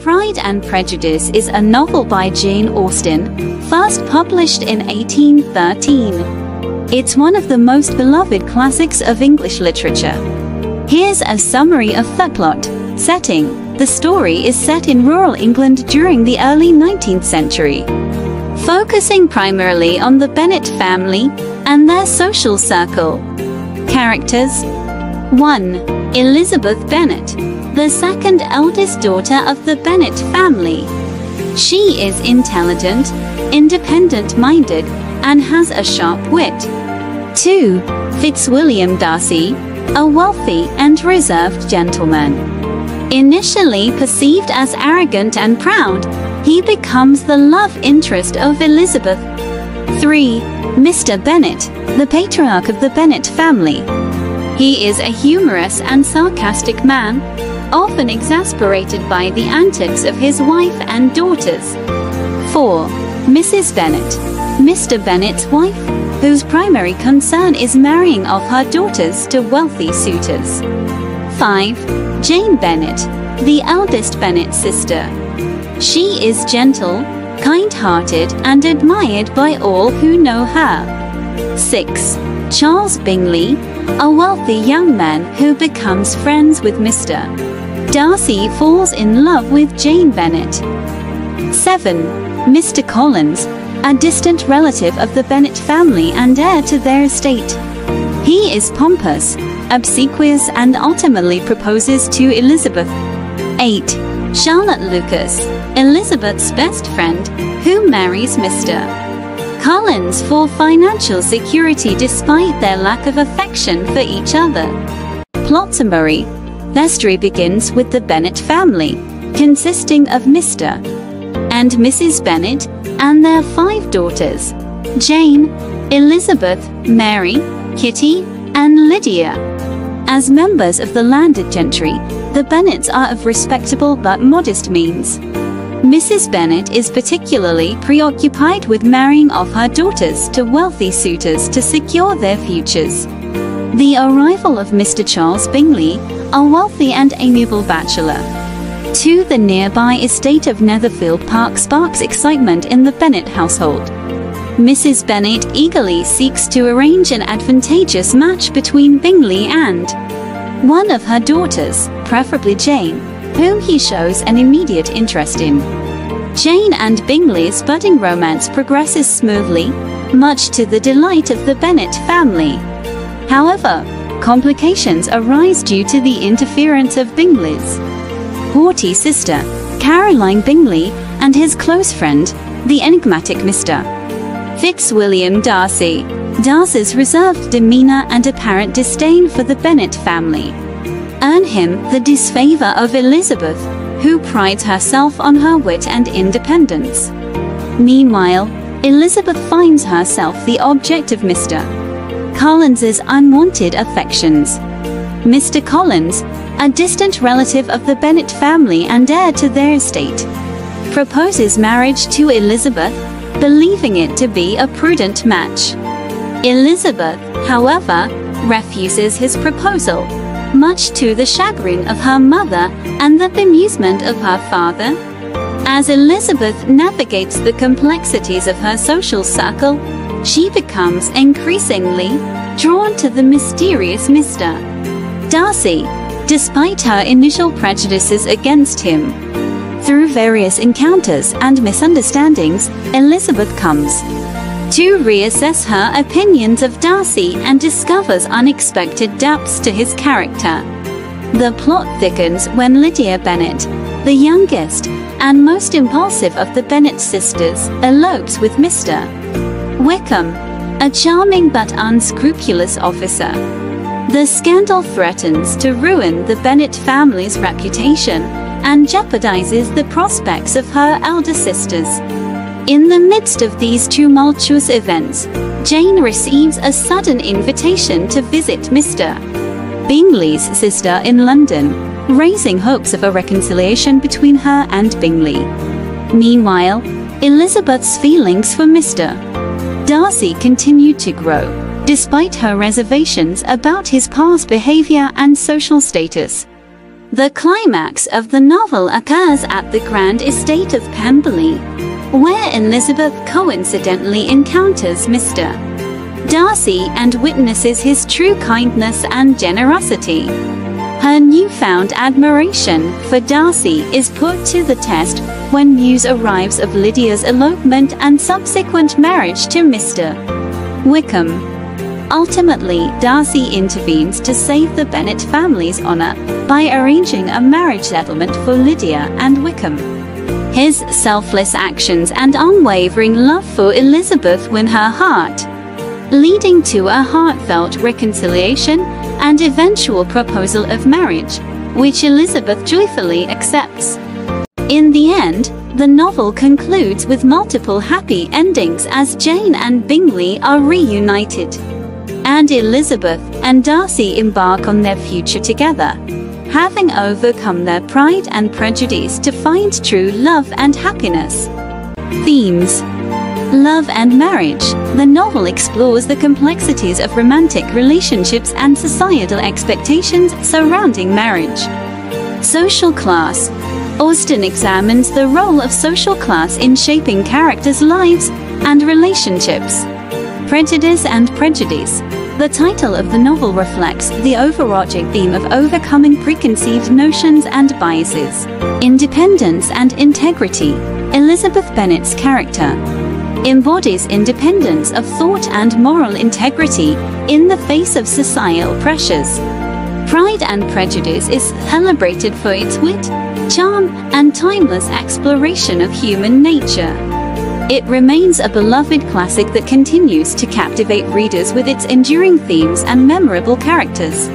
Pride and Prejudice is a novel by Jane Austen, first published in 1813. It's one of the most beloved classics of English literature. Here's a summary of the plot. Setting: the story is set in rural England during the early 19th century, focusing primarily on the Bennet family and their social circle. Characters: 1. Elizabeth Bennet, the second eldest daughter of the Bennet family. She is intelligent, independent-minded, and has a sharp wit. 2. Fitzwilliam Darcy, a wealthy and reserved gentleman. Initially perceived as arrogant and proud, he becomes the love interest of Elizabeth. 3. Mr. Bennet, the patriarch of the Bennet family. He is a humorous and sarcastic man, often exasperated by the antics of his wife and daughters. 4. Mrs. Bennet, Mr. Bennet's wife, whose primary concern is marrying off her daughters to wealthy suitors. 5. Jane Bennet, the eldest Bennet sister. She is gentle, kind-hearted, and admired by all who know her. 6. Charles Bingley, a wealthy young man who becomes friends with Mr. Darcy falls in love with Jane Bennet. 7. Mr. Collins, a distant relative of the Bennet family and heir to their estate. He is pompous, obsequious, and ultimately proposes to Elizabeth. 8. Charlotte Lucas, Elizabeth's best friend, who marries Mr. Collins for financial security despite their lack of affection for each other. Plot summary: the story begins with the Bennet family, consisting of Mr. and Mrs. Bennet and their 5 daughters: Jane, Elizabeth, Mary, Kitty, and Lydia. As members of the landed gentry, the Bennets are of respectable but modest means. Mrs. Bennet is particularly preoccupied with marrying off her daughters to wealthy suitors to secure their futures. The arrival of Mr. Charles Bingley, a wealthy and amiable bachelor, to the nearby estate of Netherfield Park sparks excitement in the Bennet household. Mrs. Bennet eagerly seeks to arrange an advantageous match between Bingley and one of her daughters, preferably Jane, whom he shows an immediate interest in. Jane and Bingley's budding romance progresses smoothly, much to the delight of the Bennet family. However, complications arise due to the interference of Bingley's haughty sister, Caroline Bingley, and his close friend, the enigmatic Mr. Fitzwilliam Darcy. Darcy's reserved demeanor and apparent disdain for the Bennet family earn him the disfavor of Elizabeth, who prides herself on her wit and independence. Meanwhile, Elizabeth finds herself the object of Mr. Collins's unwanted affections. Mr. Collins, a distant relative of the Bennet family and heir to their estate, proposes marriage to Elizabeth, believing it to be a prudent match. Elizabeth, however, refuses his proposal, much to the chagrin of her mother and the bemusement of her father. As Elizabeth navigates the complexities of her social circle, she becomes increasingly drawn to the mysterious Mr. Darcy, despite her initial prejudices against him. Through various encounters and misunderstandings, Elizabeth comes to reassess her opinions of Darcy and discovers unexpected depths to his character. The plot thickens when Lydia Bennet, the youngest and most impulsive of the Bennet sisters, elopes with Mr. Wickham, a charming but unscrupulous officer. The scandal threatens to ruin the Bennet family's reputation and jeopardizes the prospects of her elder sisters. In the midst of these tumultuous events, Jane receives a sudden invitation to visit Mr. Bingley's sister in London, raising hopes of a reconciliation between her and Bingley. Meanwhile, Elizabeth's feelings for Mr. Darcy continue to grow, despite her reservations about his past behavior and social status. The climax of the novel occurs at the grand estate of Pemberley, where Elizabeth coincidentally encounters Mr. Darcy and witnesses his true kindness and generosity. Her newfound admiration for Darcy is put to the test when news arrives of Lydia's elopement and subsequent marriage to Mr. Wickham. Ultimately, Darcy intervenes to save the Bennet family's honor by arranging a marriage settlement for Lydia and Wickham. His selfless actions and unwavering love for Elizabeth win her heart, leading to a heartfelt reconciliation and eventual proposal of marriage, which Elizabeth joyfully accepts. In the end, the novel concludes with multiple happy endings as Jane and Bingley are reunited, and Elizabeth and Darcy embark on their future together, having overcome their pride and prejudice to find true love and happiness. Themes: love and marriage. The novel explores the complexities of romantic relationships and societal expectations surrounding marriage. Social class. Austen examines the role of social class in shaping characters' lives and relationships. Prejudice and Prejudice. The title of the novel reflects the overarching theme of overcoming preconceived notions and biases. Independence and integrity. Elizabeth Bennet's character embodies independence of thought and moral integrity in the face of societal pressures. Pride and Prejudice is celebrated for its wit, charm, and timeless exploration of human nature. It remains a beloved classic that continues to captivate readers with its enduring themes and memorable characters.